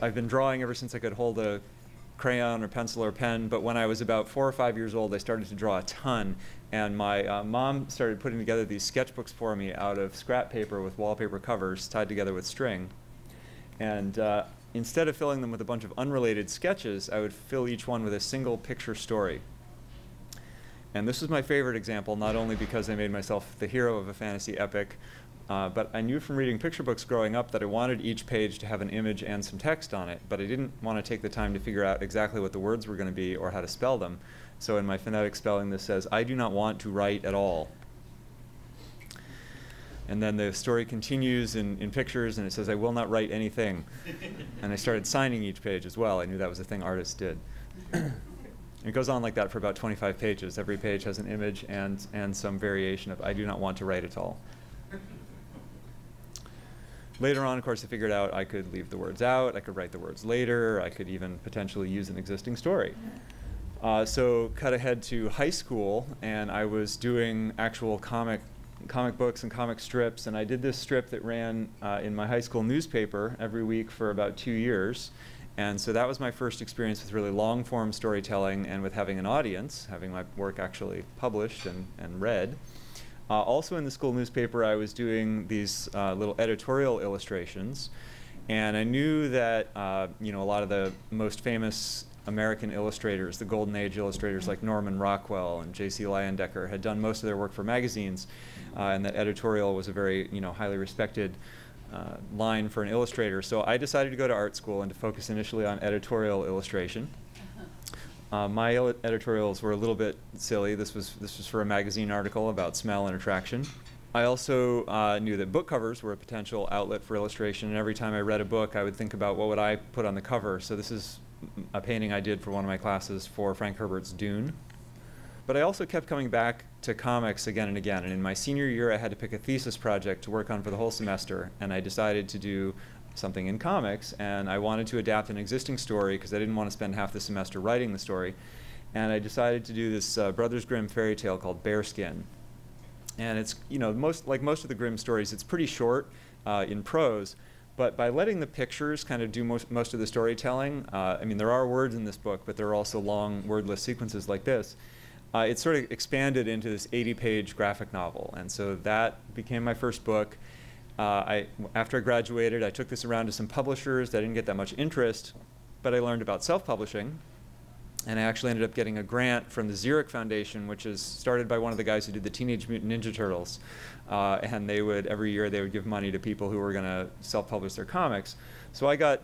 I've been drawing ever since I could hold a crayon or pencil or pen, but when I was about 4 or 5 years old, I started to draw a ton. And my mom started putting together these sketchbooks for me out of scrap paper with wallpaper covers tied together with string. And instead of filling them with a bunch of unrelated sketches, I would fill each one with a single picture story. And this was my favorite example, not only because I made myself the hero of a fantasy epic, but I knew from reading picture books growing up that I wanted each page to have an image and some text on it, but I didn't want to take the time to figure out exactly what the words were going to be or how to spell them. So in my phonetic spelling, this says, "I do not want to write at all." And then the story continues in pictures, and it says, "I will not write anything." And I started signing each page as well. I knew that was a thing artists did. It goes on like that for about 25 pages. Every page has an image and some variation of "I do not want to write at all." Later on, of course, I figured out I could leave the words out, I could write the words later, I could even potentially use an existing story. So cut ahead to high school, and I was doing actual comic books and comic strips, and I did this strip that ran in my high school newspaper every week for about 2 years. And so that was my first experience with really long-form storytelling and with having an audience, having my work actually published and read. Also in the school newspaper, I was doing these little editorial illustrations, and I knew that a lot of the most famous American illustrators, the Golden Age illustrators like Norman Rockwell and J.C. Leyendecker, had done most of their work for magazines, and that editorial was a very highly respected line for an illustrator. So I decided to go to art school and to focus initially on editorial illustration. My editorials were a little bit silly. This was for a magazine article about smell and attraction. I also knew that book covers were a potential outlet for illustration, and every time I read a book, I would think about what would I put on the cover. So this is a painting I did for one of my classes for Frank Herbert's Dune. But I also kept coming back to comics again and again, and in my senior year, I had to pick a thesis project to work on for the whole semester, and I decided to do something in comics, and I wanted to adapt an existing story because I didn't want to spend half the semester writing the story. And I decided to do this Brothers Grimm fairy tale called Bearskin. And it's, like most of the Grimm stories, it's pretty short in prose, but by letting the pictures kind of do most of the storytelling, I mean, there are words in this book, but there are also long wordless sequences like this. It sort of expanded into this 80-page graphic novel, and so that became my first book. After I graduated, I took this around to some publishers. I didn't get that much interest, but I learned about self-publishing, and I actually ended up getting a grant from the Xeric Foundation, which is started by one of the guys who did the Teenage Mutant Ninja Turtles. And they would, every year, they would give money to people who were going to self-publish their comics. So I got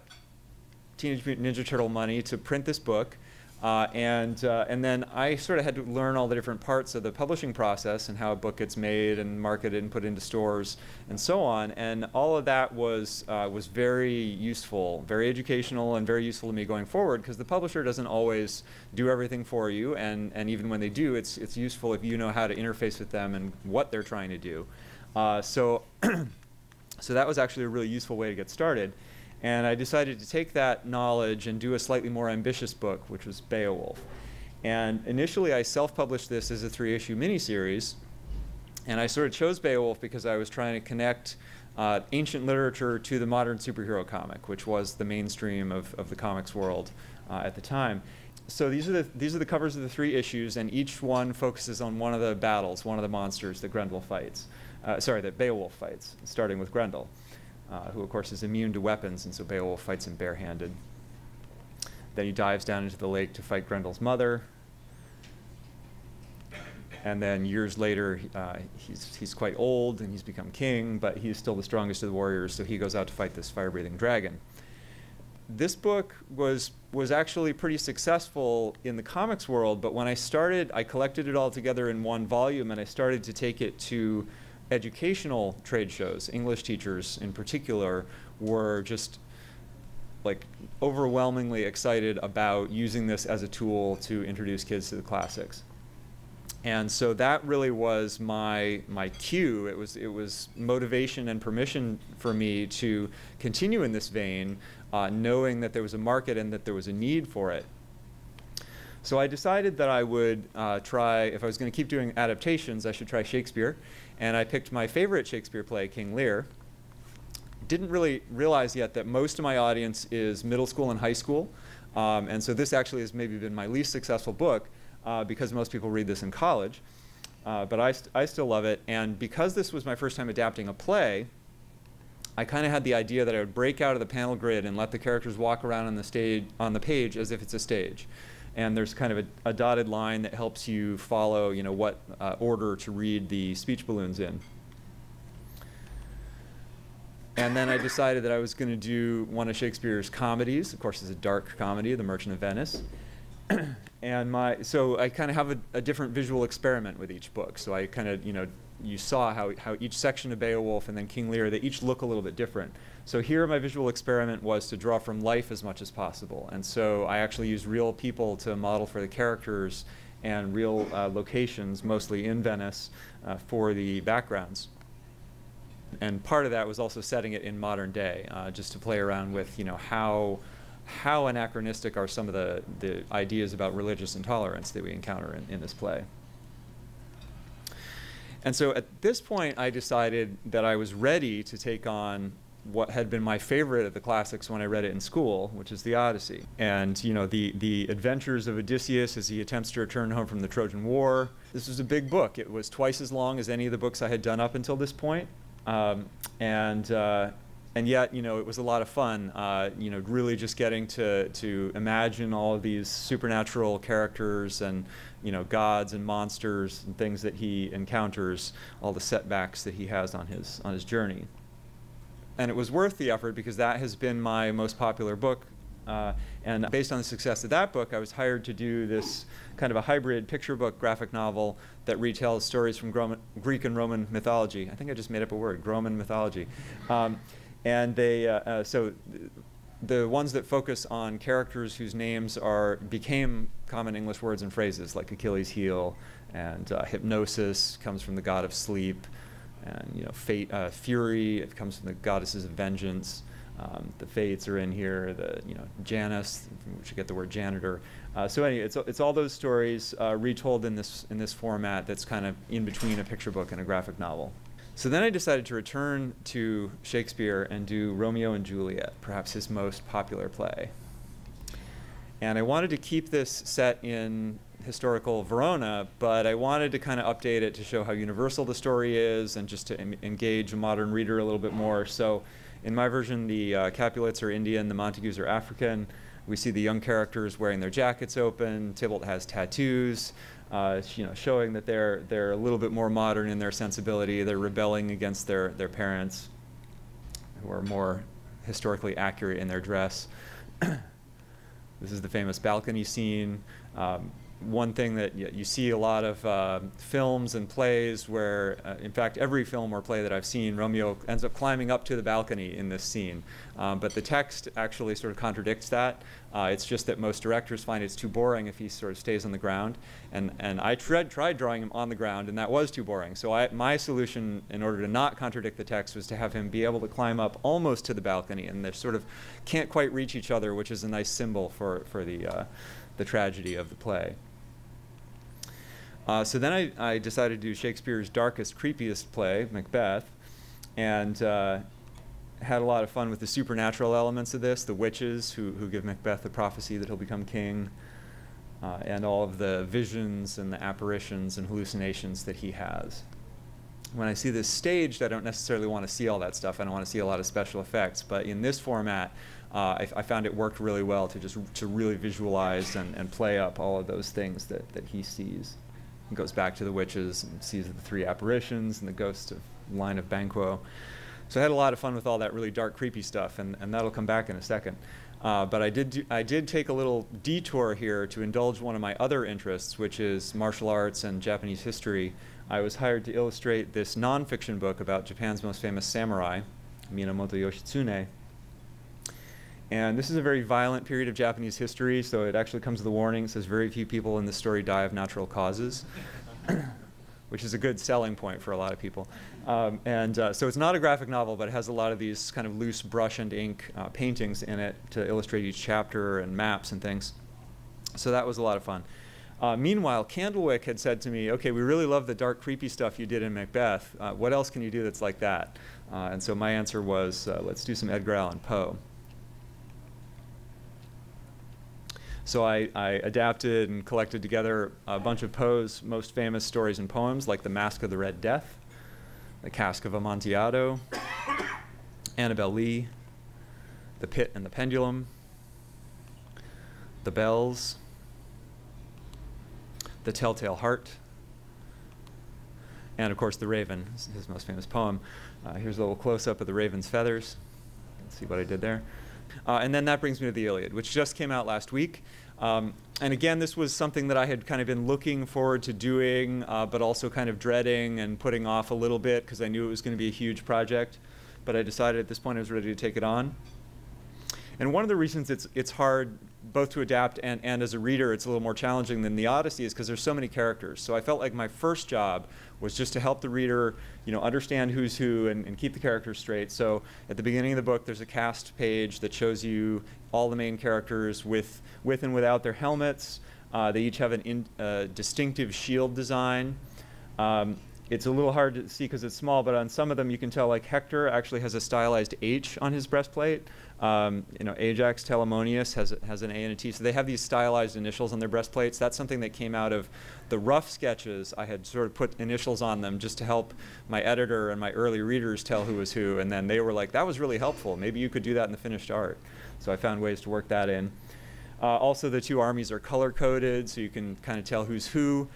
Teenage Mutant Ninja Turtle money to print this book. And then I sort of had to learn all the different parts of the publishing process and how a book gets made and marketed and put into stores and so on. And all of that was very useful, very educational, and very useful to me going forward, because the publisher doesn't always do everything for you. And even when they do, it's useful if you know how to interface with them and what they're trying to do. So that was actually a really useful way to get started. And I decided to take that knowledge and do a slightly more ambitious book, which was Beowulf. And initially, I self-published this as a 3-issue miniseries. And I sort of chose Beowulf because I was trying to connect ancient literature to the modern superhero comic, which was the mainstream of the comics world at the time. So these are the covers of the 3 issues, and each one focuses on one of the battles, one of the monsters that Beowulf fights, starting with Grendel. Who, of course, is immune to weapons, and so Beowulf fights him barehanded. Then he dives down into the lake to fight Grendel's mother. And then years later, he's quite old, and he's become king, but he's still the strongest of the warriors, so he goes out to fight this fire-breathing dragon. This book was actually pretty successful in the comics world, but when I started, I collected it all together in one volume, and I started to take it to educational trade shows. English teachers in particular were just like overwhelmingly excited about using this as a tool to introduce kids to the classics. And so that really was my cue. It was motivation and permission for me to continue in this vein, knowing that there was a market and that there was a need for it. So I decided that I would try, if I was going to keep doing adaptations, I should try Shakespeare. And I picked my favorite Shakespeare play, King Lear, didn't really realize yet that most of my audience is middle school and high school. And so this actually has maybe been my least successful book because most people read this in college. But I still love it. And because this was my first time adapting a play, I kind of had the idea that I would break out of the panel grid and let the characters walk around on the page as if it's a stage. And there's kind of a dotted line that helps you follow, you know, what order to read the speech balloons in. And then I decided that I was going to do one of Shakespeare's comedies. Of course, it's a dark comedy, The Merchant of Venice. And so I kind of have a different visual experiment with each book. So I kind of, you know, you saw how each section of Beowulf and then King Lear, they each look a little bit different. So here my visual experiment was to draw from life as much as possible. And so I actually used real people to model for the characters and real locations, mostly in Venice, for the backgrounds. And part of that was also setting it in modern day, just to play around with, you know, how anachronistic are some of the ideas about religious intolerance that we encounter in this play. And so at this point, I decided that I was ready to take on what had been my favorite of the classics when I read it in school, which is the Odyssey. And, you know, the Adventures of Odysseus as he attempts to return home from the Trojan War. This was a big book. It was twice as long as any of the books I had done up until this point. And yet, you know, it was a lot of fun, you know, really just getting to imagine all of these supernatural characters and, you know, gods and monsters and things that he encounters, all the setbacks that he has on his journey. And it was worth the effort because that has been my most popular book. And based on the success of that book, I was hired to do this kind of a hybrid picture book graphic novel that retells stories from Greek and Roman mythology. I think I just made up a word, Roman mythology. And so the ones that focus on characters whose names became common English words and phrases, like Achilles' heel, and hypnosis comes from the god of sleep, and, you know, fury, it comes from the goddesses of vengeance. The Fates are in here, you know, Janus, from which you get the word janitor. So anyway, it's all those stories retold in this format that's kind of in between a picture book and a graphic novel. So then I decided to return to Shakespeare and do Romeo and Juliet, perhaps his most popular play. And I wanted to keep this set in historical Verona, but I wanted to kind of update it to show how universal the story is and just to engage a modern reader a little bit more. So in my version, the Capulets are Indian, the Montagues are African. We see the young characters wearing their jackets open. Tybalt has tattoos, you know, showing that they're a little bit more modern in their sensibility. They're rebelling against their parents, who are more historically accurate in their dress. This is the famous balcony scene. One thing that you see a lot of films and plays where, in fact, every film or play that I've seen, Romeo ends up climbing up to the balcony in this scene. But the text actually sort of contradicts that. It's just that most directors find it's too boring if he sort of stays on the ground. And I tried drawing him on the ground, and that was too boring. So my solution, in order to not contradict the text, was to have him be able to climb up almost to the balcony, and they sort of can't quite reach each other, which is a nice symbol for the tragedy of the play. So then I decided to do Shakespeare's darkest, creepiest play, Macbeth, and had a lot of fun with the supernatural elements of this, the witches who give Macbeth the prophecy that he'll become king, and all of the visions and the apparitions and hallucinations that he has. When I see this staged, I don't necessarily want to see all that stuff. I don't want to see a lot of special effects, but in this format, I found it worked really well to really visualize and play up all of those things that he sees. He goes back to the witches and sees the three apparitions and the ghost of line of Banquo. So I had a lot of fun with all that really dark, creepy stuff, and that'll come back in a second. But I did take a little detour here to indulge one of my other interests, which is martial arts and Japanese history. I was hired to illustrate this nonfiction book about Japan's most famous samurai, Minamoto Yoshitsune. And this is a very violent period of Japanese history, so it actually comes with a warning. It says very few people in this story die of natural causes, which is a good selling point for a lot of people. So it's not a graphic novel, but it has a lot of these kind of loose brush and ink paintings in it to illustrate each chapter and maps and things. So that was a lot of fun. Meanwhile, Candlewick had said to me, okay, we really love the dark, creepy stuff you did in Macbeth. What else can you do that's like that? And so my answer was, let's do some Edgar Allan Poe. So I adapted and collected together a bunch of Poe's most famous stories and poems, like The Masque of the Red Death, The Cask of Amontillado, Annabel Lee, The Pit and the Pendulum, The Bells, The Telltale Heart, and of course The Raven, his most famous poem. Here's a little close-up of the raven's feathers. Let's see what I did there. And then that brings me to the Iliad, which just came out last week. And again, this was something that I had kind of been looking forward to doing, but also kind of dreading and putting off a little bit because I knew it was going to be a huge project. But I decided at this point I was ready to take it on. And one of the reasons it's hard both to adapt and as a reader it's a little more challenging than the Odyssey is because there's so many characters. So I felt like my first job was just to help the reader, understand who's who and keep the characters straight. So at the beginning of the book there's a cast page that shows you all the main characters with and without their helmets. They each have a distinctive shield design. It's a little hard to see because it's small, but on some of them you can tell, like Hector actually has a stylized H on his breastplate. Ajax Telamonius has an A and a T, so they have these stylized initials on their breastplates. That's something that came out of the rough sketches. I had sort of put initials on them just to help my editor and my early readers tell who was who, and then they were like, that was really helpful. Maybe you could do that in the finished art. So I found ways to work that in. Also, the two armies are color-coded, so you can kind of tell who's who.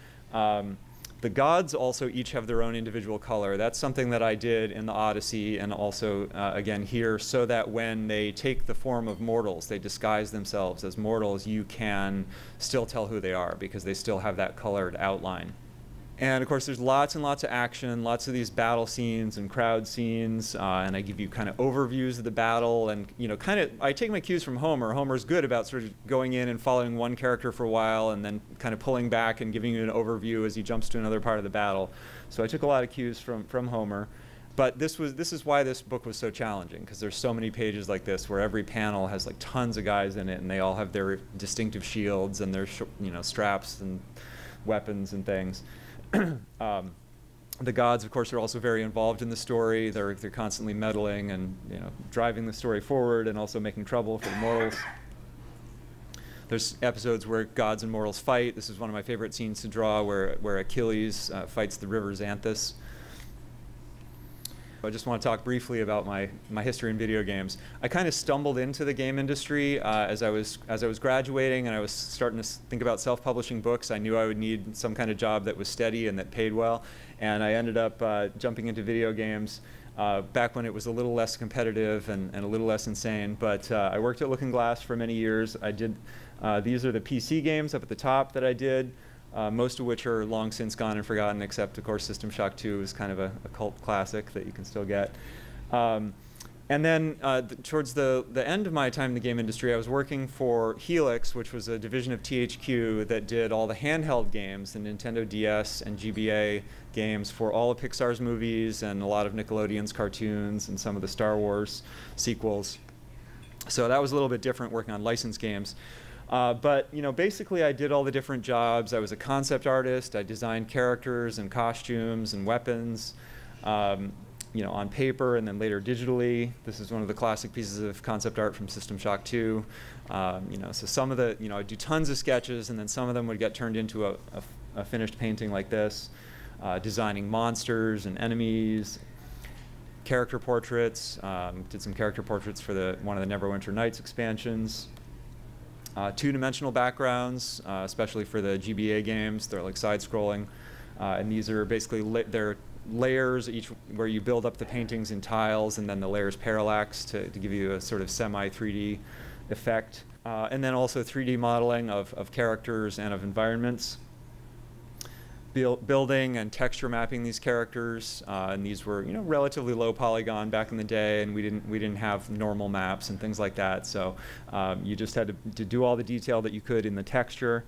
The gods also each have their own individual color. That's something that I did in the Odyssey and also, again, here, so that when they take the form of mortals, they disguise themselves as mortals, you can still tell who they are because they still have that colored outline. And of course, there's lots and lots of action, lots of these battle scenes and crowd scenes, and I give you kind of overviews of the battle, and I take my cues from Homer. Homer's good about sort of going in and following one character for a while, and then kind of pulling back and giving you an overview as he jumps to another part of the battle. So I took a lot of cues from Homer, but this is why this book was so challenging, because there's so many pages like this where every panel has like tons of guys in it, and they all have their distinctive shields and their straps and weapons and things. The gods, of course, are also very involved in the story. They're constantly meddling and driving the story forward and also making trouble for the mortals. There's episodes where gods and mortals fight. This is one of my favorite scenes to draw, where Achilles fights the river Xanthus. I just want to talk briefly about my history in video games. I kind of stumbled into the game industry as I was graduating, and I was starting to think about self-publishing books. I knew I would need some kind of job that was steady and that paid well, and I ended up jumping into video games back when it was a little less competitive and a little less insane. But I worked at Looking Glass for many years. I did these are the PC games up at the top that I did. Most of which are long since gone and forgotten, except, of course, System Shock 2 is kind of a cult classic that you can still get. And then towards the end of my time in the game industry, I was working for Helix, which was a division of THQ that did all the handheld games, the Nintendo DS and GBA games for all of Pixar's movies and a lot of Nickelodeon's cartoons and some of the Star Wars sequels. So that was a little bit different, working on licensed games. But basically I did all the different jobs. I was a concept artist. I designed characters and costumes and weapons, on paper and then later digitally. This is one of the classic pieces of concept art from System Shock 2. So some of the, I'd do tons of sketches, and then some of them would get turned into a finished painting like this. Designing monsters and enemies, character portraits. Did some character portraits for one of the Neverwinter Nights expansions. Two-dimensional backgrounds, especially for the GBA games. They're like side-scrolling, and these are basically they're layers each where you build up the paintings in tiles, and then the layers parallax to give you a sort of semi-3D effect. And then also 3D modeling of characters and of environments. Building and texture mapping these characters, and these were relatively low polygon back in the day, and we didn't have normal maps and things like that. So you just had to do all the detail that you could in the texture.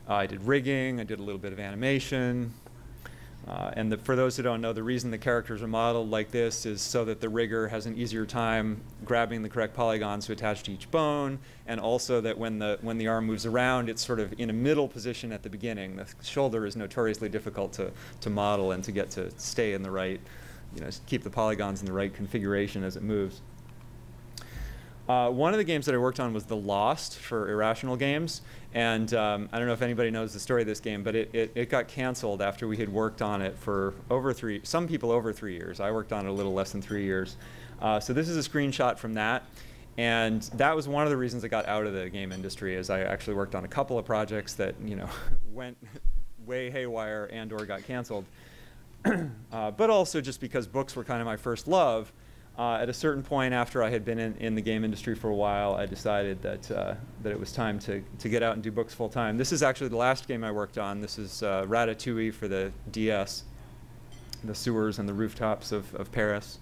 I did rigging. I did a little bit of animation. And for those who don't know, the reason the characters are modeled like this is so that the rigger has an easier time grabbing the correct polygons to attach to each bone, and also that when the arm moves around, it's sort of in a middle position at the beginning. The shoulder is notoriously difficult to model and to get to stay in the right, keep the polygons in the right configuration as it moves. One of the games that I worked on was The Lost for Irrational Games, and I don't know if anybody knows the story of this game, but it got canceled after we had worked on it for some people over 3 years. I worked on it a little less than 3 years. So this is a screenshot from that, and that was one of the reasons I got out of the game industry, is I actually worked on a couple of projects that went way haywire and/or got canceled. But also just because books were kind of my first love. At a certain point after I had been in the game industry for a while, I decided that it was time to get out and do books full time. This is actually the last game I worked on. This is Ratatouille for the DS, the sewers and the rooftops of Paris.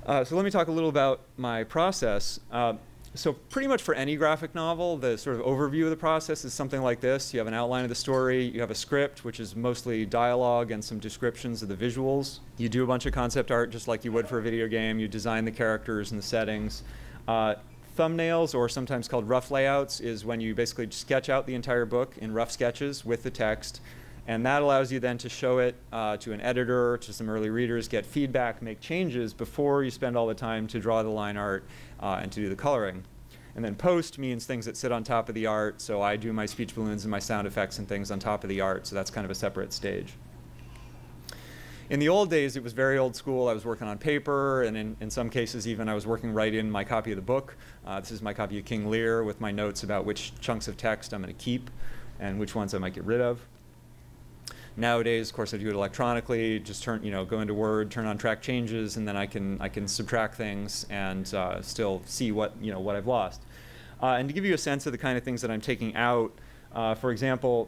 So let me talk a little about my process. So pretty much for any graphic novel, the sort of overview of the process is something like this. You have an outline of the story, you have a script, which is mostly dialogue and some descriptions of the visuals. You do a bunch of concept art just like you would for a video game. You design the characters and the settings. Thumbnails, or sometimes called rough layouts, is when you basically sketch out the entire book in rough sketches with the text. And that allows you then to show it to an editor, to some early readers, get feedback, make changes before you spend all the time to draw the line art and to do the coloring. And then post means things that sit on top of the art. So I do my speech balloons and my sound effects and things on top of the art. So that's kind of a separate stage. In the old days, it was very old school. I was working on paper, and in some cases even I was working right in my copy of the book. This is my copy of King Lear with my notes about which chunks of text I'm going to keep and which ones I might get rid of. Nowadays, of course, I do it electronically. Just go into Word, turn on track changes, and then I can subtract things and still see what I've lost. And to give you a sense of the kind of things that I'm taking out, for example,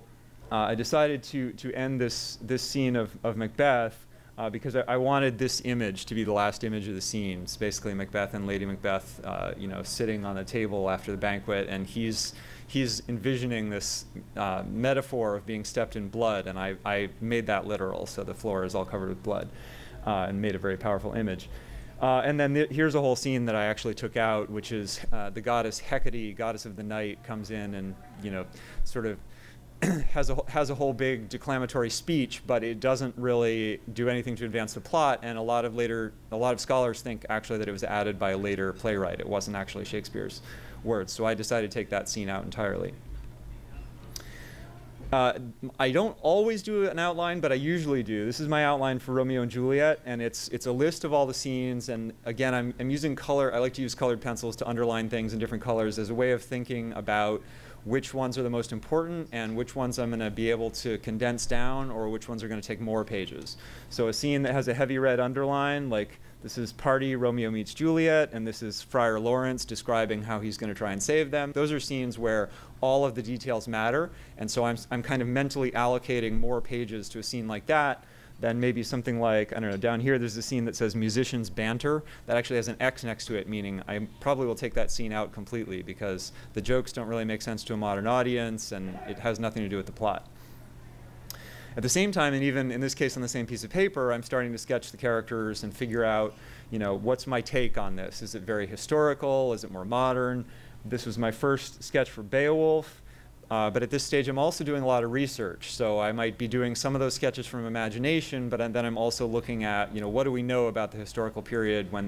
I decided to end this scene of Macbeth because I wanted this image to be the last image of the scene. It's basically Macbeth and Lady Macbeth, sitting on the table after the banquet, and he's envisioning this metaphor of being stepped in blood, and I made that literal, so the floor is all covered with blood, and made a very powerful image. And then here's a whole scene that I actually took out, which is the goddess Hecate, goddess of the night, comes in and sort of has a whole big declamatory speech, but it doesn't really do anything to advance the plot. And a lot of scholars think actually that it was added by a later playwright. It wasn't actually Shakespeare's words. So I decided to take that scene out entirely. I don't always do an outline, but I usually do. This is my outline for Romeo and Juliet, and it's a list of all the scenes. And again, I'm using color. I like to use colored pencils to underline things in different colors as a way of thinking about which ones are the most important and which ones I'm going to be able to condense down, or which ones are going to take more pages. So a scene that has a heavy red underline, like this is Party, Romeo meets Juliet, and this is Friar Lawrence describing how he's going to try and save them. Those are scenes where all of the details matter, and so I'm kind of mentally allocating more pages to a scene like that than maybe something like, I don't know, down here there's a scene that says musicians banter. That actually has an X next to it, meaning I probably will take that scene out completely because the jokes don't really make sense to a modern audience and it has nothing to do with the plot. At the same time, and even in this case on the same piece of paper, I'm starting to sketch the characters and figure out, what's my take on this? Is it very historical? Is it more modern? This was my first sketch for Beowulf. But at this stage, I'm also doing a lot of research. So I might be doing some of those sketches from imagination, but then I'm also looking at, what do we know about the historical period when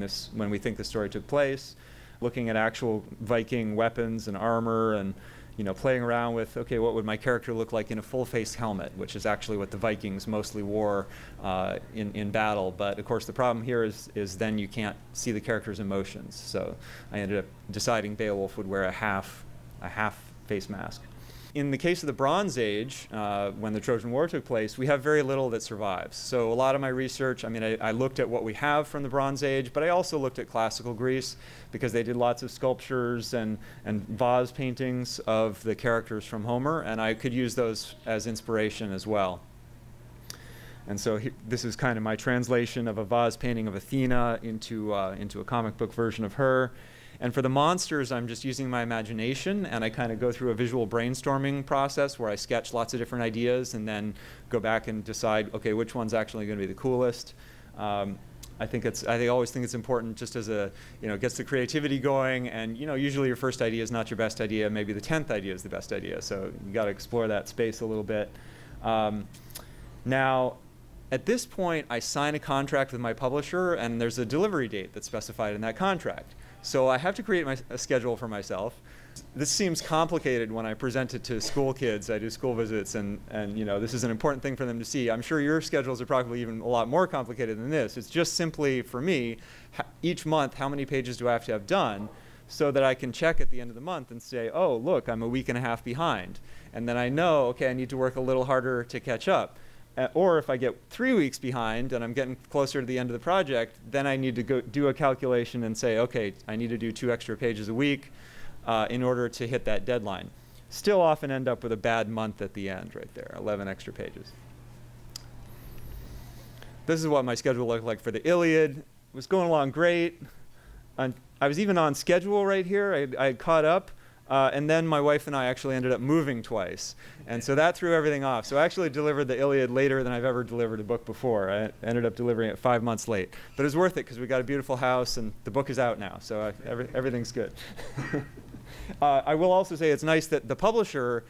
we think the story took place, looking at actual Viking weapons and armor, and playing around with, okay, what would my character look like in a full-face helmet, which is actually what the Vikings mostly wore in battle. But of course, the problem here is then you can't see the character's emotions. So I ended up deciding Beowulf would wear a half face mask. In the case of the Bronze Age, when the Trojan War took place, we have very little that survives. So a lot of my research, I looked at what we have from the Bronze Age, but I also looked at classical Greece because they did lots of sculptures and vase paintings of the characters from Homer, and I could use those as inspiration as well. And so this is kind of my translation of a vase painting of Athena into a comic book version of her. And for the monsters, I'm just using my imagination, and I kind of go through a visual brainstorming process where I sketch lots of different ideas and then go back and decide, okay, which one's actually going to be the coolest. I always think it's important, just as a, gets the creativity going, and usually your first idea is not your best idea. Maybe the 10th idea is the best idea. So you got to explore that space a little bit. Now, at this point, I sign a contract with my publisher, and there's a delivery date that's specified in that contract. So I have to create a schedule for myself. This seems complicated when I present it to school kids. I do school visits, and this is an important thing for them to see. I'm sure your schedules are probably even a lot more complicated than this. It's just simply, for me, each month, how many pages do I have to have done, so that I can check at the end of the month and say, oh, look, I'm a week and a half behind. And then I know, okay, I need to work a little harder to catch up. Or if I get 3 weeks behind and I'm getting closer to the end of the project, then I need to go do a calculation and say, okay, I need to do 2 extra pages a week in order to hit that deadline. Still often end up with a bad month at the end right there, 11 extra pages. This is what my schedule looked like for the Iliad. It was going along great. I was even on schedule right here. I had caught up. And then my wife and I actually ended up moving twice. And so that threw everything off. So I actually delivered the Iliad later than I've ever delivered a book before. I ended up delivering it 5 months late. But it was worth it because we got a beautiful house and the book is out now. So everything's good. I will also say it's nice that the publisher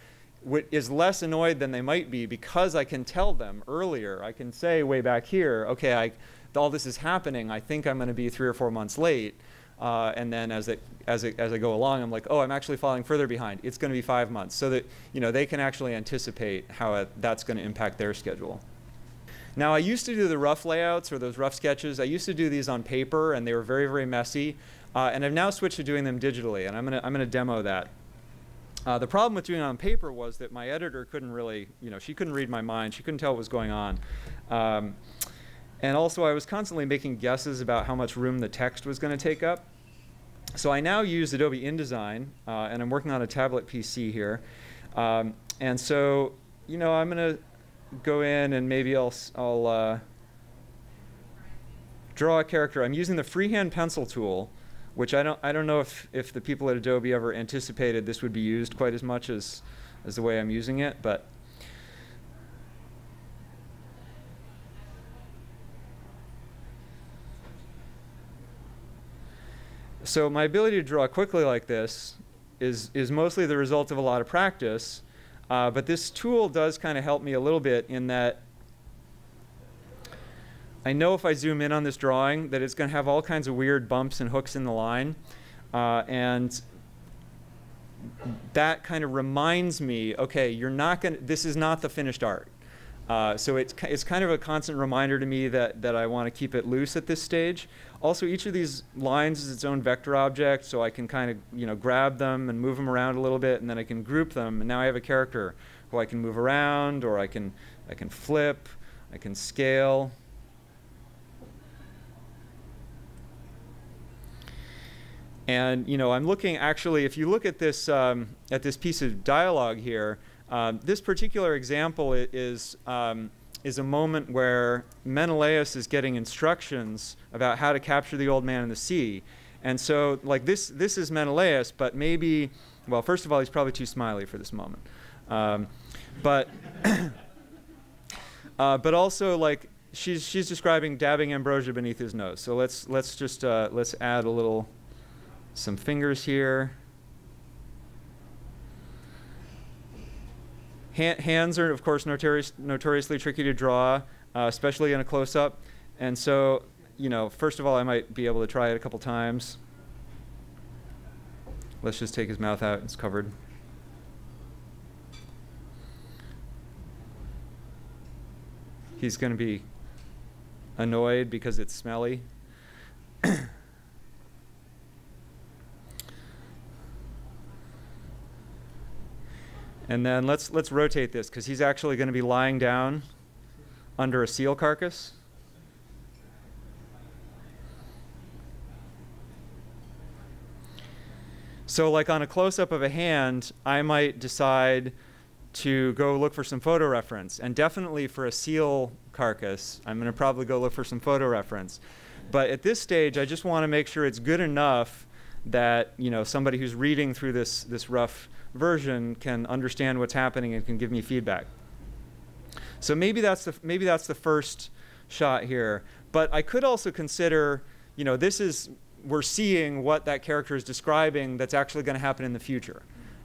is less annoyed than they might be because I can tell them earlier. I can say way back here, okay, all this is happening. I think I'm going to be 3 or 4 months late. And then as I go along, I'm like, oh, I'm actually falling further behind. It's going to be 5 months, so that they can actually anticipate how that's going to impact their schedule. Now, I used to do the rough layouts or those rough sketches. I used to do these on paper, and they were very, very messy. And I've now switched to doing them digitally, and I'm going to demo that. The problem with doing it on paper was that my editor couldn't really, she couldn't read my mind. She couldn't tell what was going on. And also, I was constantly making guesses about how much room the text was going to take up. So I now use Adobe InDesign, and I'm working on a tablet PC here. And so, I'm going to go in and maybe I'll draw a character. I'm using the freehand pencil tool, which I don't know if the people at Adobe ever anticipated this would be used quite as much as the way I'm using it, but. So my ability to draw quickly like this is mostly the result of a lot of practice, but this tool does kind of help me a little bit in that I know if I zoom in on this drawing that it's going to have all kinds of weird bumps and hooks in the line, and that kind of reminds me, okay, this is not the finished art. So it's kind of a constant reminder to me that I want to keep it loose at this stage. Also, each of these lines is its own vector object, so I can kind of grab them and move them around a little bit, and then I can group them. And now I have a character who I can move around, or I can flip, I can scale. And I'm looking actually. If you look at this piece of dialogue here. This particular example is a moment where Menelaus is getting instructions about how to capture the old man in the sea. And so, like, this is Menelaus, but maybe, well, first of all, he's probably too smiley for this moment. But also, she's describing dabbing ambrosia beneath his nose. So let's add some fingers here. Hands are, of course, notoriously tricky to draw, especially in a close-up. And so, first of all, I might be able to try it a couple times. Let's just take his mouth out. It's covered. He's going to be annoyed because it's smelly. And then let's rotate this, because he's actually going to be lying down under a seal carcass. So like on a close-up of a hand, I might decide to go look for some photo reference. And definitely for a seal carcass, I'm going to probably go look for some photo reference. But at this stage, I just want to make sure it's good enough that somebody who's reading through this rough version can understand what's happening and can give me feedback. So maybe that's the first shot here. But I could also consider, we're seeing what that character is describing that's actually going to happen in the future.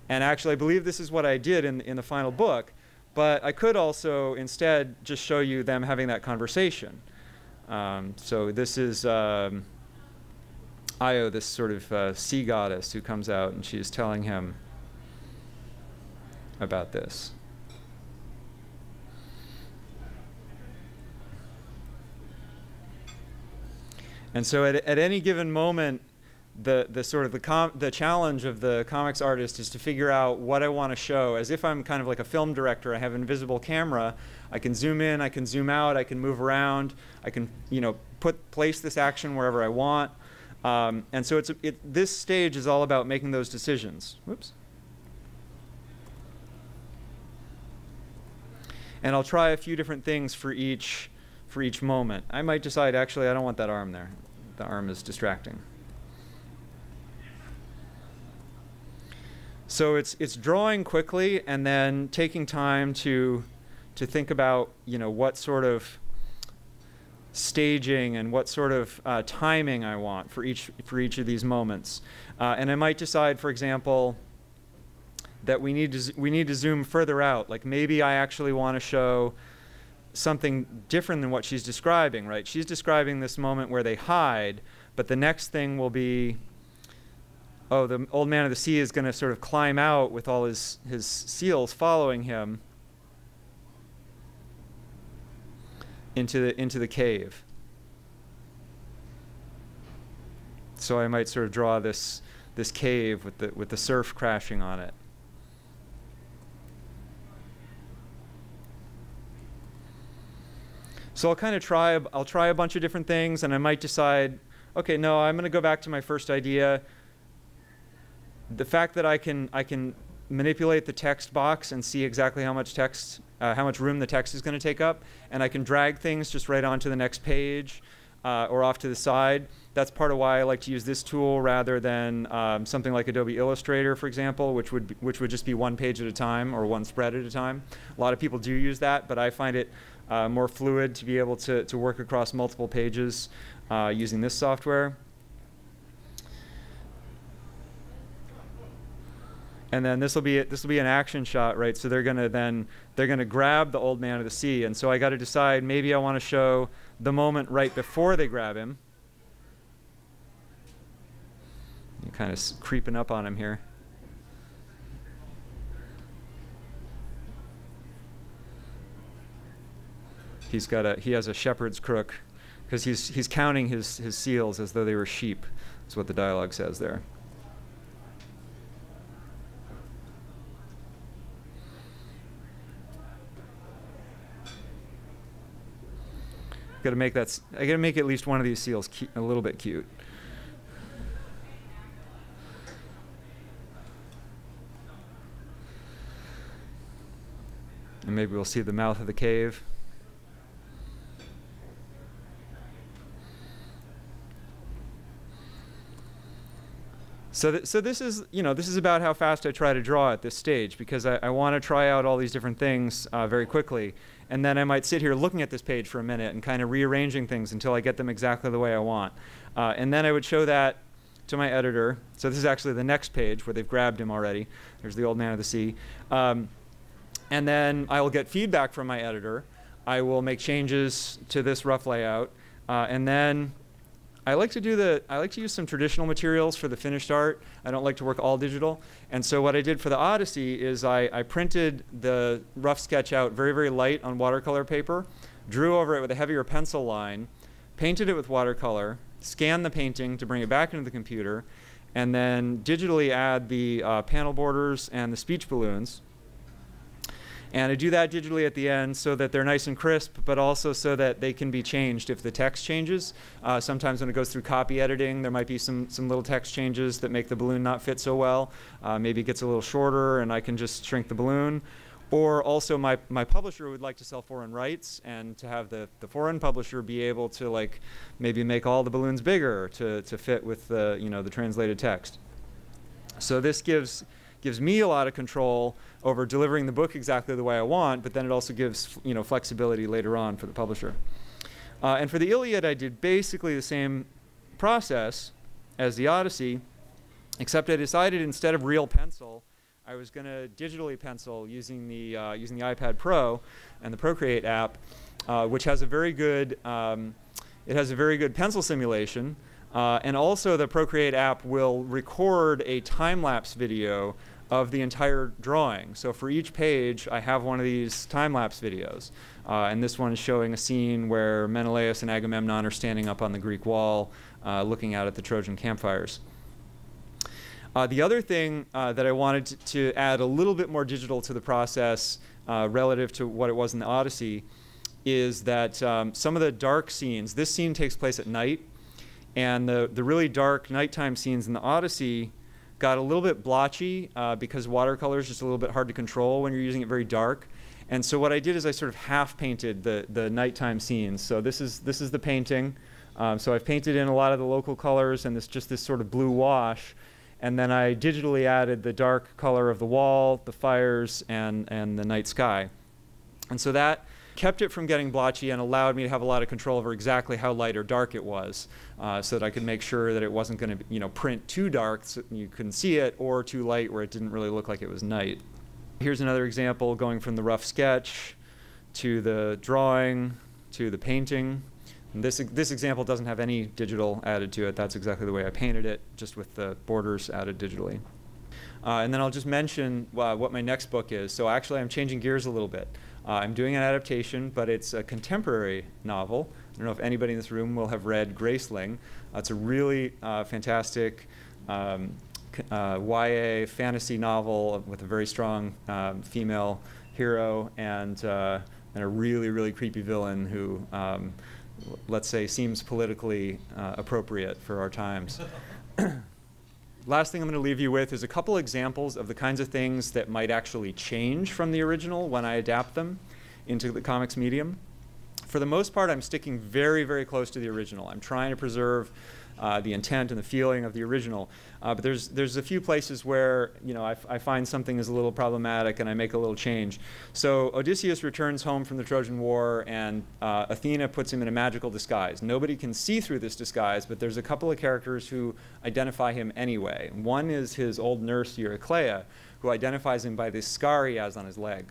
And actually, I believe this is what I did in the final book. But I could also instead just show you them having that conversation. So this is Io, this sort of sea goddess who comes out, and she's telling him about this. And so at any given moment, the challenge of the comics artist is to figure out what I want to show. As if I'm kind of like a film director, I have an invisible camera. I can zoom in, I can zoom out, I can move around, I can place this action wherever I want. And so this stage is all about making those decisions. Whoops. And I'll try a few different things for each moment. I might decide, actually, I don't want that arm there. The arm is distracting. So it's drawing quickly and then taking time to think about what sort of staging and what sort of timing I want for each of these moments. And I might decide, for example, that we need to zoom further out. Like maybe I actually want to show something different than what she's describing, right? She's describing this moment where they hide, but the next thing will be, oh, the old man of the sea is going to sort of climb out with all his seals following him into the cave. So I might sort of draw this cave with the surf crashing on it. So I'll try a bunch of different things, and I might decide, okay, no, I'm going to go back to my first idea. The fact that I can manipulate the text box and see exactly how much text, how much room the text is going to take up, and I can drag things just right onto the next page or off to the side. That's part of why I like to use this tool rather than something like Adobe Illustrator, for example, which would just be one page at a time or one spread at a time. A lot of people do use that, but I find it more fluid to be able to work across multiple pages using this software. And then this will be an action shot, right? So they're gonna grab the old man of the sea, and so I got to decide, maybe I want to show the moment right before they grab him. You're kind of creeping up on him here. He has a shepherd's crook because he's counting his seals as though they were sheep. That's what the dialogue says there. I got to make at least one of these seals a little bit cute. And maybe we'll see the mouth of the cave. So this is about how fast I try to draw at this stage, because I want to try out all these different things very quickly, and then I might sit here looking at this page for a minute and kind of rearranging things until I get them exactly the way I want, and then I would show that to my editor. So this is actually the next page where they've grabbed him already. There's the old man of the sea, and then I will get feedback from my editor. I will make changes to this rough layout, and then I like to use some traditional materials for the finished art. I don't like to work all digital. And so what I did for the Odyssey is I printed the rough sketch out very, very light on watercolor paper, drew over it with a heavier pencil line, painted it with watercolor, scanned the painting to bring it back into the computer, and then digitally add the panel borders and the speech balloons. And I do that digitally at the end so that they're nice and crisp, but also so that they can be changed if the text changes. Sometimes when it goes through copy editing, there might be some little text changes that make the balloon not fit so well. Maybe it gets a little shorter and I can just shrink the balloon. Or also my publisher would like to sell foreign rights and to have the foreign publisher be able to like maybe make all the balloons bigger to fit with the, you know, the translated text. So this gives me a lot of control over delivering the book exactly the way I want, but then it also gives, you know, flexibility later on for the publisher. And for the Iliad, I did basically the same process as the Odyssey, except I decided instead of real pencil, I was going to digitally pencil using the iPad Pro and the Procreate app, which has a very good pencil simulation, and also the Procreate app will record a time-lapse video of the entire drawing. So for each page, I have one of these time-lapse videos, and this one is showing a scene where Menelaus and Agamemnon are standing up on the Greek wall, looking out at the Trojan campfires. The other thing that I wanted to add a little bit more digital to the process relative to what it was in the Odyssey is that some of the dark scenes, this scene takes place at night, and the really dark nighttime scenes in the Odyssey got a little bit blotchy because watercolor is just a little bit hard to control when you're using it very dark. And so what I did is I sort of half painted the nighttime scenes. So this is the painting. So I've painted in a lot of the local colors and just this sort of blue wash. And then I digitally added the dark color of the wall, the fires, and the night sky. And so that kept it from getting blotchy and allowed me to have a lot of control over exactly how light or dark it was, so that I could make sure that it wasn't going to, you know, print too dark so you couldn't see it, or too light where it didn't really look like it was night. Here's another example going from the rough sketch to the drawing to the painting. And this example doesn't have any digital added to it. That's exactly the way I painted it, just with the borders added digitally. And then I'll just mention what my next book is. So actually, I'm changing gears a little bit. I'm doing an adaptation, but it's a contemporary novel. I don't know if anybody in this room will have read Graceling. It's a really fantastic YA fantasy novel with a very strong female hero and a really, really creepy villain who let's say, seems politically appropriate for our times. Last thing I'm going to leave you with is a couple examples of the kinds of things that might actually change from the original when I adapt them into the comics medium. For the most part, I'm sticking very, very close to the original. I'm trying to preserve the intent and the feeling of the original. But there's a few places where, you know, I find something is a little problematic and I make a little change. So Odysseus returns home from the Trojan War, and Athena puts him in a magical disguise. Nobody can see through this disguise, but there's a couple of characters who identify him anyway. One is his old nurse, Eurycleia, who identifies him by this scar he has on his leg.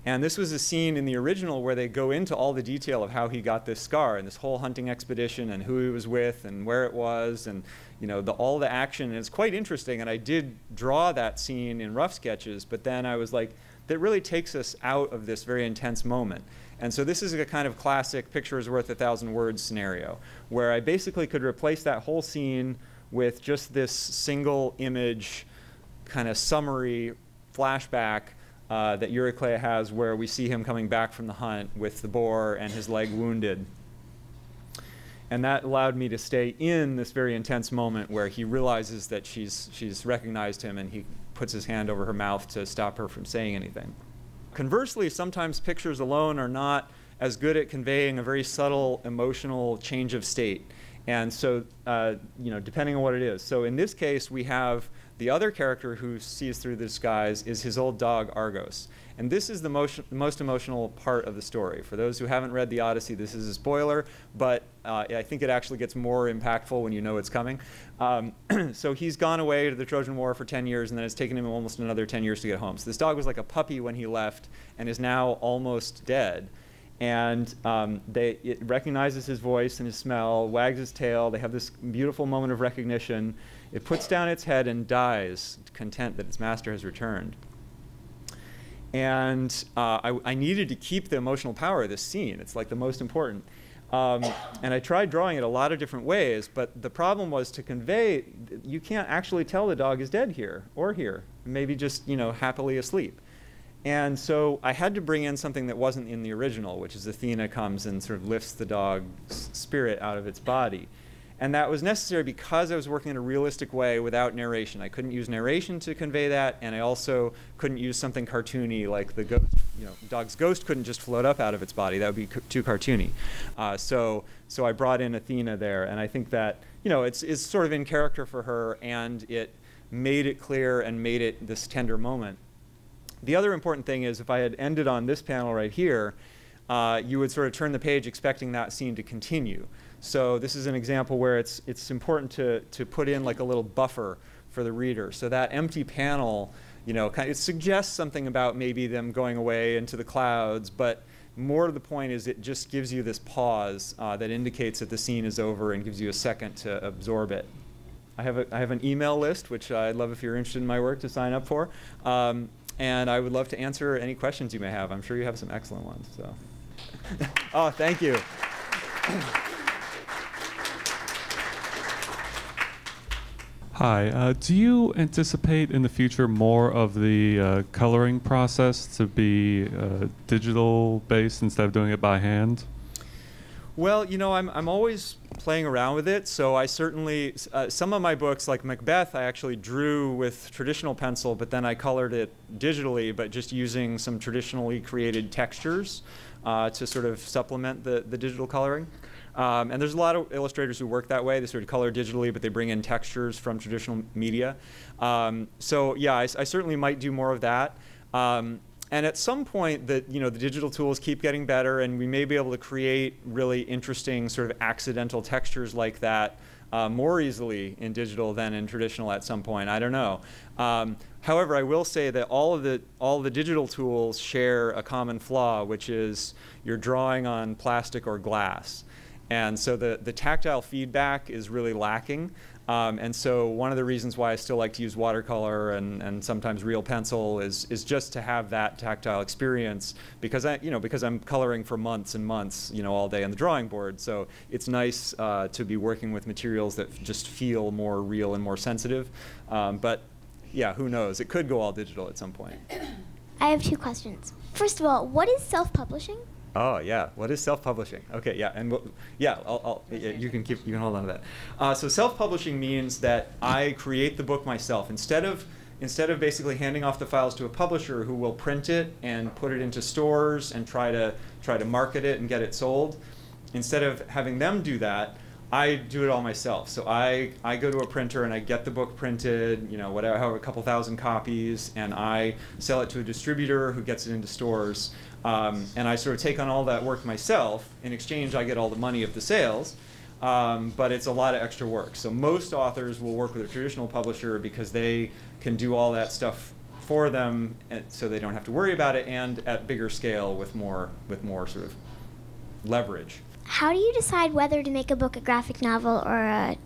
And this was a scene in the original where they go into all the detail of how he got this scar and this whole hunting expedition and who he was with and where it was and, you know, all the action. And it's quite interesting. And I did draw that scene in rough sketches, but then I was like, that really takes us out of this very intense moment. And so this is a kind of classic picture is worth 1,000 words scenario where I basically could replace that whole scene with just this single image kind of summary flashback that Eurycleia has, where we see him coming back from the hunt with the boar and his leg wounded. And that allowed me to stay in this very intense moment where he realizes that she's recognized him, and he puts his hand over her mouth to stop her from saying anything. Conversely, sometimes pictures alone are not as good at conveying a very subtle emotional change of state. And so, you know, depending on what it is. So in this case, we have the other character who sees through the disguise is his old dog, Argos. And this is the most emotional part of the story. For those who haven't read the Odyssey, this is a spoiler, but I think it actually gets more impactful when you know it's coming. So he's gone away to the Trojan War for 10 years, and then it's taken him almost another 10 years to get home. So this dog was like a puppy when he left and is now almost dead. And it recognizes his voice and his smell, wags its tail. They have this beautiful moment of recognition. It puts down its head and dies, content that its master has returned. And I needed to keep the emotional power of this scene. It's like the most important. And I tried drawing it a lot of different ways, but the problem was to convey, you can't actually tell the dog is dead here or here, maybe just, you know, happily asleep. And so I had to bring in something that wasn't in the original, which is Athena comes and sort of lifts the dog's spirit out of its body. And that was necessary because I was working in a realistic way without narration. I couldn't use narration to convey that, and I also couldn't use something cartoony like the ghost. Dog's ghost couldn't just float up out of its body. That would be too cartoony. So I brought in Athena there, and I think that it's sort of in character for her, and it made it clear and made it this tender moment. The other important thing is if I had ended on this panel right here, you would sort of turn the page expecting that scene to continue. So this is an example where it's important to put in like a little buffer for the reader. So that empty panel, it suggests something about maybe them going away into the clouds, but more to the point is it just gives you this pause that indicates that the scene is over and gives you a second to absorb it. I have an email list, which I'd love if you're interested in my work to sign up for. And I would love to answer any questions you may have. I'm sure you have some excellent ones. So. Oh, thank you. Hi. Do you anticipate in the future more of the coloring process to be digital-based instead of doing it by hand? Well, I'm always playing around with it. So I certainly, some of my books, like Macbeth, I actually drew with traditional pencil, but then I colored it digitally, but just using some traditionally created textures to sort of supplement the digital coloring. And there's a lot of illustrators who work that way. They sort of color digitally, but they bring in textures from traditional media. So yeah, I certainly might do more of that. And at some point, the digital tools keep getting better, and we may be able to create really interesting sort of accidental textures like that more easily in digital than in traditional at some point. I don't know. However, I will say that all the digital tools share a common flaw, which is you're drawing on plastic or glass. And so the tactile feedback is really lacking. And so one of the reasons why I still like to use watercolor and sometimes real pencil is just to have that tactile experience, because because I'm coloring for months and months, all day on the drawing board. So it's nice to be working with materials that just feel more real and more sensitive. But yeah, who knows? It could go all digital at some point. I have two questions. First of all, what is self-publishing? Oh yeah, what is self-publishing? Okay, yeah, and you can hold on to that. So self-publishing means that I create the book myself instead of basically handing off the files to a publisher who will print it and put it into stores and try to market it and get it sold. Instead of having them do that, I do it all myself. So I go to a printer and I get the book printed, however, a couple thousand copies, and I sell it to a distributor who gets it into stores. And I sort of take on all that work myself. In exchange, I get all the money of the sales, but it's a lot of extra work. So most authors will work with a traditional publisher because they can do all that stuff for them, so they don't have to worry about it, and at bigger scale with more sort of leverage. How do you decide whether to make a book a graphic novel or a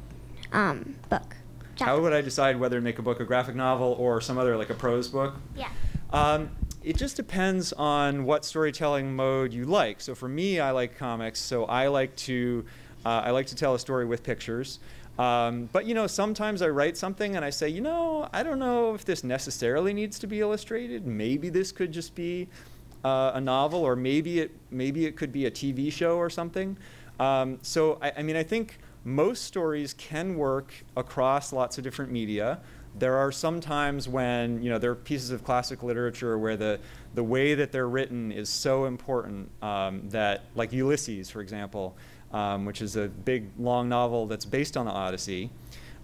book? How would I decide whether to make a book a graphic novel or some other, like a prose book? Yeah. It just depends on what storytelling mode you like. So for me, I like comics, so I like to tell a story with pictures. But sometimes I write something and I say, I don't know if this necessarily needs to be illustrated. Maybe this could just be a novel, or maybe it could be a TV show or something. So I think most stories can work across lots of different media. There are some times when there are pieces of classic literature where the way that they're written is so important that, like Ulysses, for example, which is a big long novel that's based on the Odyssey.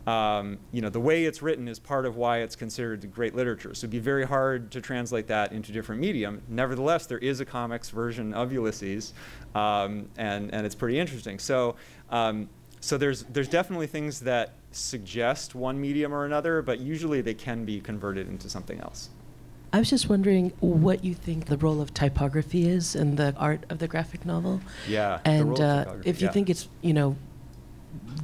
The way it's written is part of why it's considered great literature. So it'd be very hard to translate that into different medium. Nevertheless, there is a comics version of Ulysses, and it's pretty interesting. So there's definitely things that suggest one medium or another, but usually they can be converted into something else. I was just wondering what you think the role of typography is in the art of the graphic novel. Yeah, and if you think it's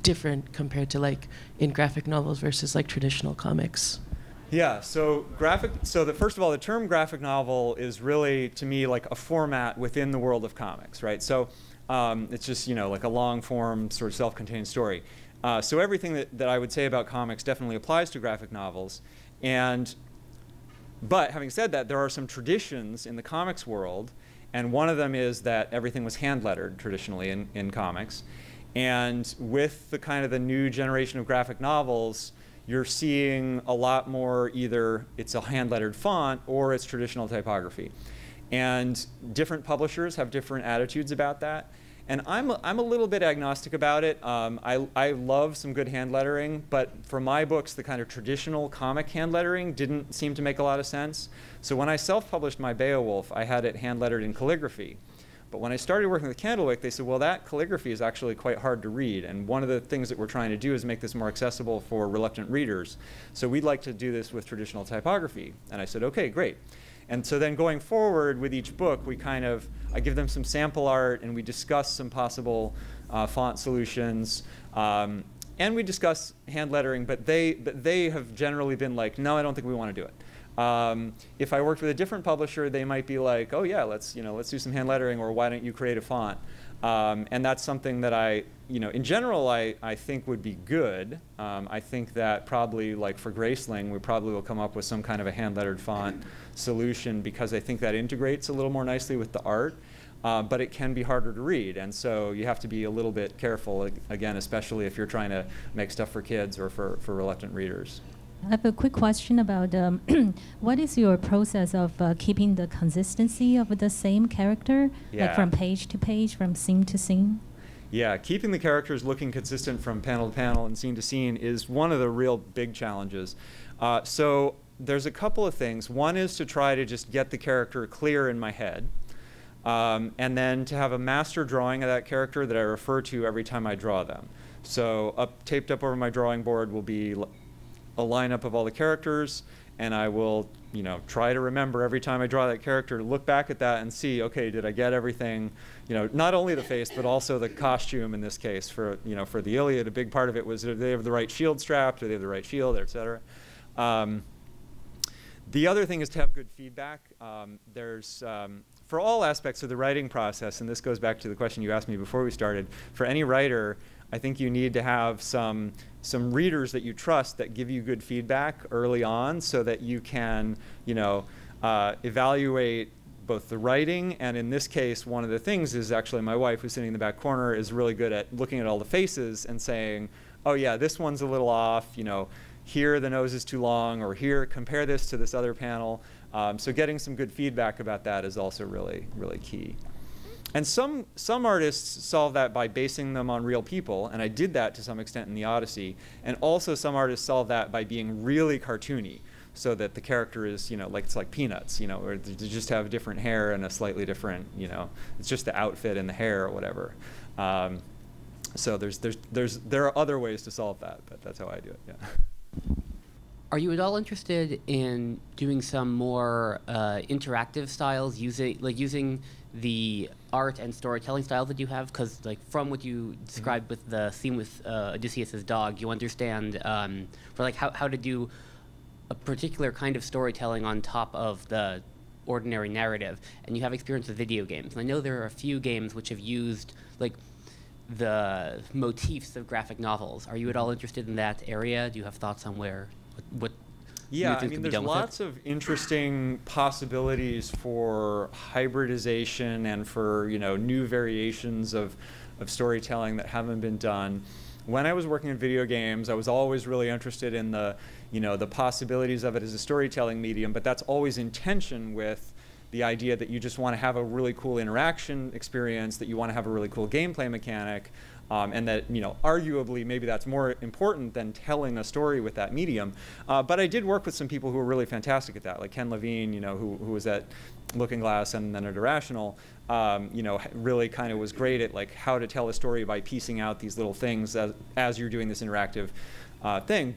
different compared to like in graphic novels versus like traditional comics. Yeah, so first of all, the term graphic novel is really, to me, like a format within the world of comics, right? So it's just like a long form sort of self-contained story. So everything that I would say about comics definitely applies to graphic novels. But having said that, there are some traditions in the comics world, and one of them is that everything was hand lettered traditionally in comics. And with the kind of the new generation of graphic novels, you're seeing a lot more either it's a hand-lettered font or it's traditional typography. And different publishers have different attitudes about that. And I'm a little bit agnostic about it. I love some good hand lettering, but for my books, the kind of traditional comic hand lettering didn't seem to make a lot of sense. So when I self-published my Beowulf, I had it hand lettered in calligraphy. But when I started working with Candlewick, they said, well, that calligraphy is actually quite hard to read. And one of the things that we're trying to do is make this more accessible for reluctant readers. So we'd like to do this with traditional typography. And I said, OK, great. And so then going forward with each book, I give them some sample art, and we discuss some possible font solutions. And we discuss hand lettering, but they have generally been like, no, I don't think we want to do it. If I worked with a different publisher, they might be like, oh yeah, let's do some hand lettering, or why don't you create a font? And that's something that in general, I think would be good. I think that probably, like for Graceling, we probably will come up with some kind of a hand-lettered font solution, because I think that integrates a little more nicely with the art. But it can be harder to read, and so you have to be a little bit careful, again, especially if you're trying to make stuff for kids or for reluctant readers. I have a quick question about what is your process of keeping the consistency of the same character, like from page to page, from scene to scene? Yeah, keeping the characters looking consistent from panel to panel and scene to scene is one of the real big challenges. So there's a couple of things. One is to try to just get the character clear in my head, and then to have a master drawing of that character that I refer to every time I draw them. So taped up over my drawing board will be a lineup of all the characters, and I will, try to remember every time I draw that character, look back at that and see, okay, did I get everything? Not only the face, but also the costume in this case. For for the Iliad, a big part of it was, do they have the right shield strap? Do they have the right shield, et cetera? The other thing is to have good feedback. For all aspects of the writing process, and this goes back to the question you asked me before we started, for any writer, I think you need to have some readers that you trust that give you good feedback early on, so that you can, evaluate both the writing, and in this case, one of the things is actually my wife, who's sitting in the back corner, is really good at looking at all the faces and saying, oh yeah, this one's a little off, here the nose is too long, or here, compare this to this other panel. So getting some good feedback about that is also really, really key. And some artists solve that by basing them on real people, and I did that to some extent in the Odyssey. And also some artists solve that by being really cartoony, so that the character is, it's like Peanuts, or they just have different hair and a slightly different, it's just the outfit and the hair or whatever. So there are other ways to solve that, but that's how I do it. Yeah. Are you at all interested in doing some more interactive styles, using the art and storytelling style that you have? Because from what you described with the scene with Odysseus's dog, you understand for how to do a particular kind of storytelling on top of the ordinary narrative, and you have experience with video games. And I know there are a few games which have used the motifs of graphic novels. Are you at all interested in that area? Do you have thoughts on what Yeah, I mean, there's lots of interesting possibilities for hybridization and for new variations of storytelling that haven't been done. When I was working in video games, I was always really interested in the possibilities of it as a storytelling medium, but that's always in tension with the idea that you just want to have a really cool interaction experience, that you want to have a really cool gameplay mechanic, and that arguably maybe that's more important than telling a story with that medium. But I did work with some people who were really fantastic at that, like Ken Levine, who was at Looking Glass and then at Irrational, really kind of was great at how to tell a story by piecing out these little things as you're doing this interactive thing.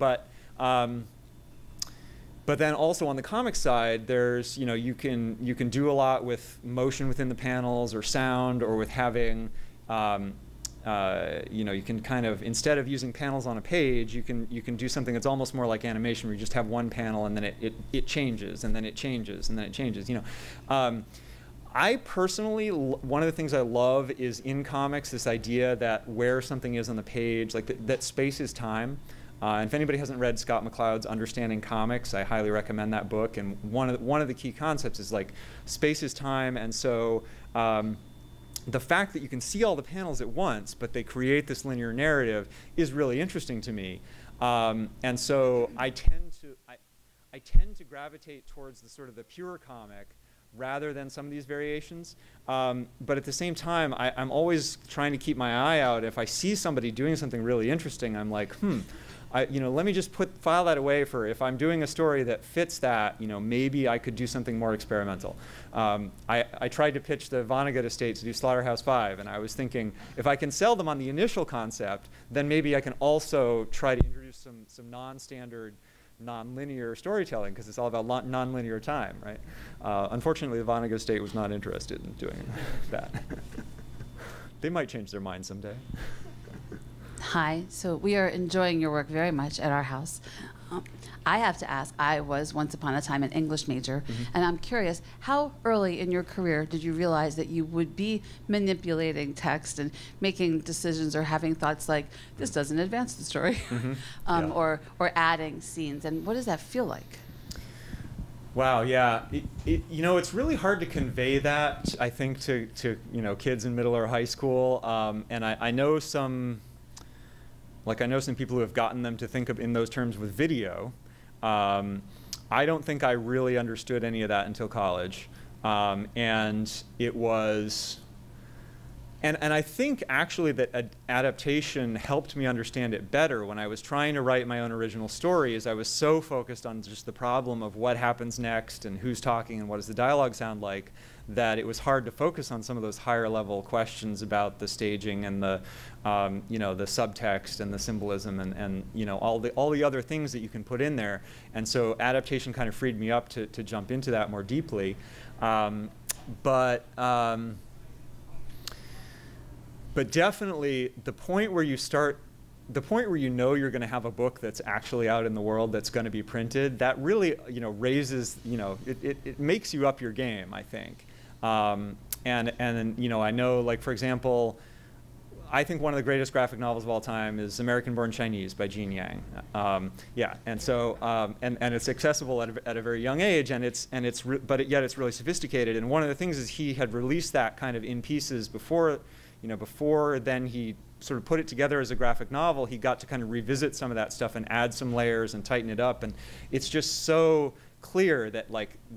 But then also on the comic side, there's you can do a lot with motion within the panels, or sound, or with having you can kind of, instead of using panels on a page, you can do something that's almost more like animation, where you just have one panel and then it changes, and then it changes, and then it changes. I personally, one of the things I love is in comics this idea that where something is on the page, that space is time. And if anybody hasn't read Scott McCloud's Understanding Comics, I highly recommend that book. And one of the key concepts is space is time, and so the fact that you can see all the panels at once, but they create this linear narrative, is really interesting to me. And so I tend to gravitate towards the sort of the pure comic rather than some of these variations. But at the same time, I'm always trying to keep my eye out. If I see somebody doing something really interesting, I'm like, let me just file that away for if I'm doing a story that fits that, maybe I could do something more experimental. I tried to pitch the Vonnegut estate to do Slaughterhouse-5, and I was thinking, if I can sell them on the initial concept, then maybe I can also try to introduce some non-standard, non-linear storytelling, because it's all about non-linear time, right? Unfortunately, the Vonnegut estate was not interested in doing that. They might change their mind someday. Hi, so we are enjoying your work very much at our house. I have to ask, I was once upon a time an English major, and I'm curious, how early in your career did you realize that you would be manipulating text and making decisions or having thoughts like, this doesn't advance the story, or adding scenes, and what does that feel like? Wow, yeah. It's really hard to convey that, I think, to kids in middle or high school, and I know some people who have gotten them to think in those terms with video. I don't think I really understood any of that until college. And it was, and I think actually that adaptation helped me understand it better when I was trying to write my own original stories. I was so focused on just the problem of what happens next and who's talking and what does the dialogue sound like, that it was hard to focus on some of those higher level questions about the staging and the the subtext and the symbolism and all the other things that you can put in there. And so adaptation kind of freed me up to jump into that more deeply. But definitely the point where you start, the point where you're going to have a book that's actually out in the world that's going to be printed, that really raises, it makes you up your game, I think. And I know, like, for example, I think one of the greatest graphic novels of all time is American Born Chinese by Gene Yang. And so and it's accessible at a very young age, but yet it's really sophisticated. And one of the things is he had released that kind of in pieces before, before then he sort of put it together as a graphic novel. He got to kind of revisit some of that stuff and add some layers and tighten it up, and it's just so clear that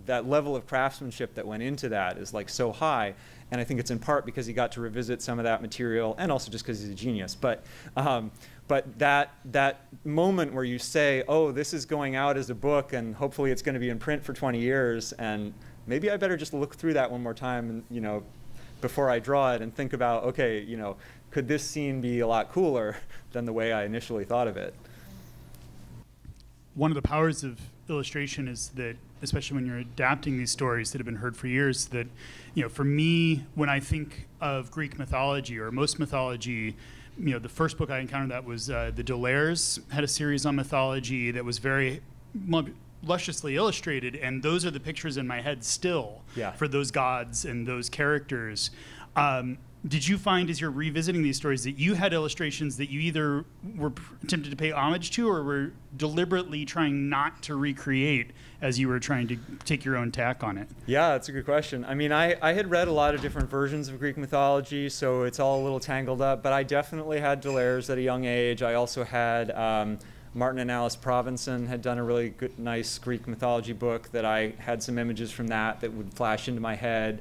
that level of craftsmanship that went into that is so high. And I think it's in part because he got to revisit some of that material, and also just because he's a genius. But that moment where you say, oh, this is going out as a book, and hopefully it's going to be in print for 20 years, and maybe I better just look through that one more time, and before I draw it, and think about, okay, could this scene be a lot cooler than the way I initially thought of it? One of the powers of illustration is that, especially when you're adapting these stories that have been heard for years, that, for me, when I think of Greek mythology or most mythology, the first book I encountered that was the de Lears had a series on mythology that was very lusciously illustrated, and those are the pictures in my head still for those gods and those characters. Did you find, as you're revisiting these stories, that you had illustrations that you either were attempted to pay homage to or were deliberately trying not to recreate as you were trying to take your own tack on it? Yeah, that's a good question. I mean, I had read a lot of different versions of Greek mythology, so it's all a little tangled up, but I definitely had de Lears at a young age. I also had Martin and Alice Provenson had done a really good, nice Greek mythology book that I had some images from that would flash into my head.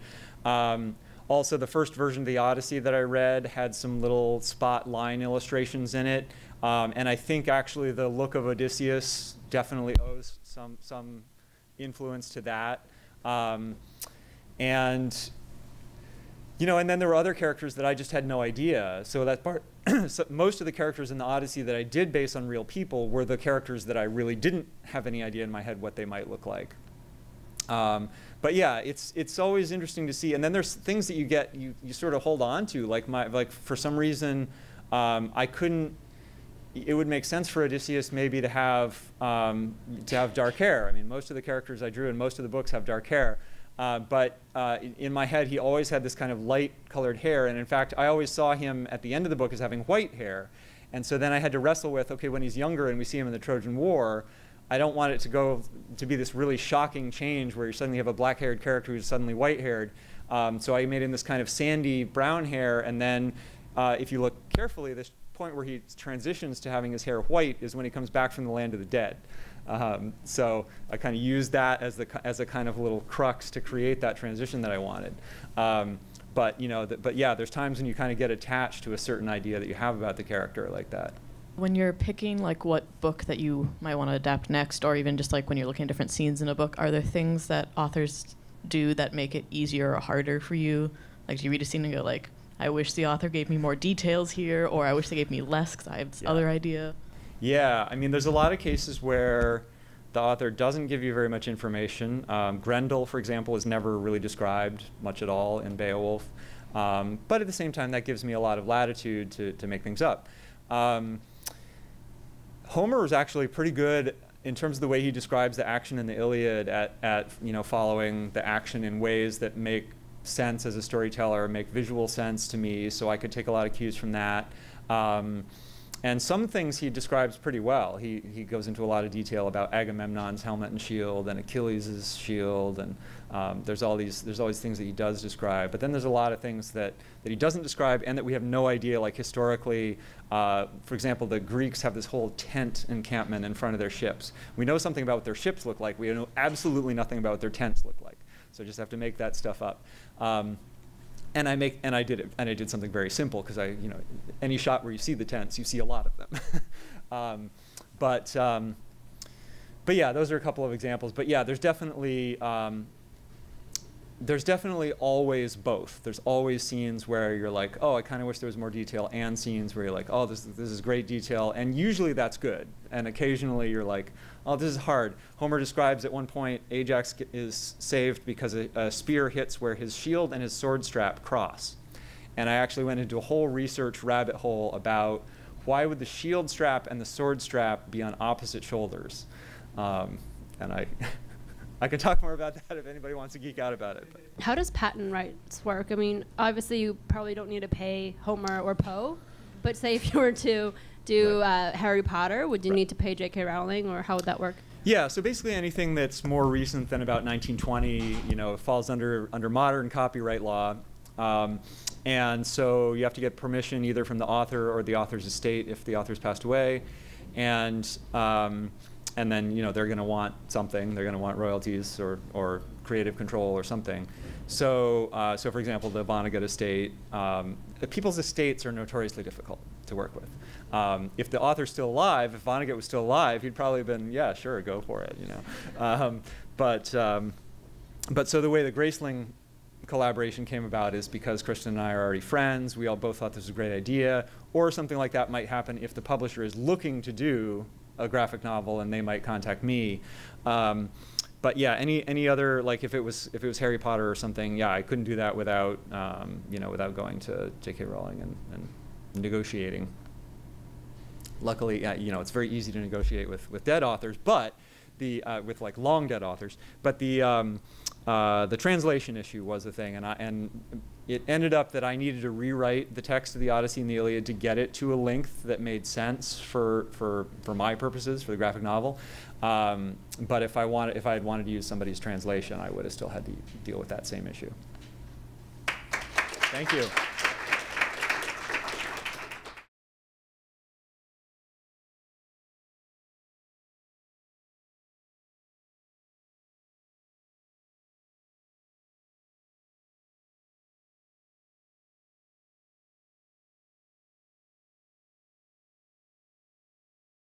Also, the first version of the Odyssey that I read had some little spot line illustrations in it. And I think actually the look of Odysseus definitely owes some influence to that. And then there were other characters that I just had no idea. So that part, so most of the characters in the Odyssey that I did base on real people were the characters that I really didn't have any idea in my head what they might look like. But yeah, it's always interesting to see. And then there's things that you sort of hold on to, like for some reason I couldn't. It would make sense for Odysseus maybe to have dark hair. I mean, most of the characters I drew in most of the books have dark hair. But in my head, he always had this kind of light-colored hair. And in fact, I always saw him at the end of the book as having white hair. And so then I had to wrestle with, okay, when he's younger and we see him in the Trojan War, I don't want it to be this really shocking change where you suddenly have a black-haired character who's suddenly white-haired. So I made him this kind of sandy brown hair, and then if you look carefully, this point where he transitions to having his hair white is when he comes back from the land of the dead. So I kind of used that as a kind of little crux to create that transition that I wanted. But yeah, there's times when you kind of get attached to a certain idea that you have about the character like that. When you're picking like what book that you might want to adapt next, or even just like when you're looking at different scenes in a book, are there things that authors do that make it easier or harder for you? Like, do you read a scene and go like, I wish the author gave me more details here, or I wish they gave me less because I have this other idea? Yeah, I mean, there's a lot of cases where the author doesn't give you very much information. Grendel, for example, is never really described much at all in Beowulf. But at the same time, that gives me a lot of latitude to make things up. Homer is actually pretty good in terms of the way he describes the action in the Iliad at following the action in ways that make sense as a storyteller, make visual sense to me, so I could take a lot of cues from that. And some things he describes pretty well. He goes into a lot of detail about Agamemnon's helmet and shield and Achilles' shield, and there's all these things that he does describe. But then there's a lot of things that he doesn't describe and that we have no idea, like historically. For example, the Greeks have this whole tent encampment in front of their ships. We know something about what their ships look like. We know absolutely nothing about what their tents look like. So I just have to make that stuff up. And I did something very simple, because any shot where you see the tents, you see a lot of them. But yeah, those are a couple of examples. But yeah, there's definitely always both. There's always scenes where you're like, oh, I kind of wish there was more detail, and scenes where you're like, oh, this is great detail, and usually that's good. And occasionally you're like, oh, this is hard. Homer describes at one point Ajax is saved because a spear hits where his shield and his sword strap cross. And I actually went into a whole research rabbit hole about why would the shield strap and the sword strap be on opposite shoulders. And I can talk more about that if anybody wants to geek out about it. But. How does patent rights work? I mean, obviously you probably don't need to pay Homer or Poe, but say if you were to do Harry Potter, would you need to pay J.K. Rowling, or how would that work? Yeah, so basically anything that's more recent than about 1920, falls under modern copyright law. And so you have to get permission either from the author or the author's estate if the author's passed away. And then they're going to want something. They're going to want royalties or creative control or something. So for example, the Vonnegut estate, people's estates are notoriously difficult to work with. If the author's still alive, if Vonnegut was still alive, he'd probably been, yeah, sure, go for it, But so the way the Graceling collaboration came about is because Kristen and I are already friends. We all both thought this was a great idea. Or something like that might happen if the publisher is looking to do a graphic novel, and they might contact me. But yeah, any other, like if it was Harry Potter or something, yeah, I couldn't do that without without going to J.K. Rowling and negotiating. Luckily, it's very easy to negotiate with dead authors, but with like long dead authors. But the translation issue was the thing, and it ended up that I needed to rewrite the text of the Odyssey and the Iliad to get it to a length that made sense for my purposes for the graphic novel. But if I had wanted to use somebody's translation, I would have still had to deal with that same issue. Thank you.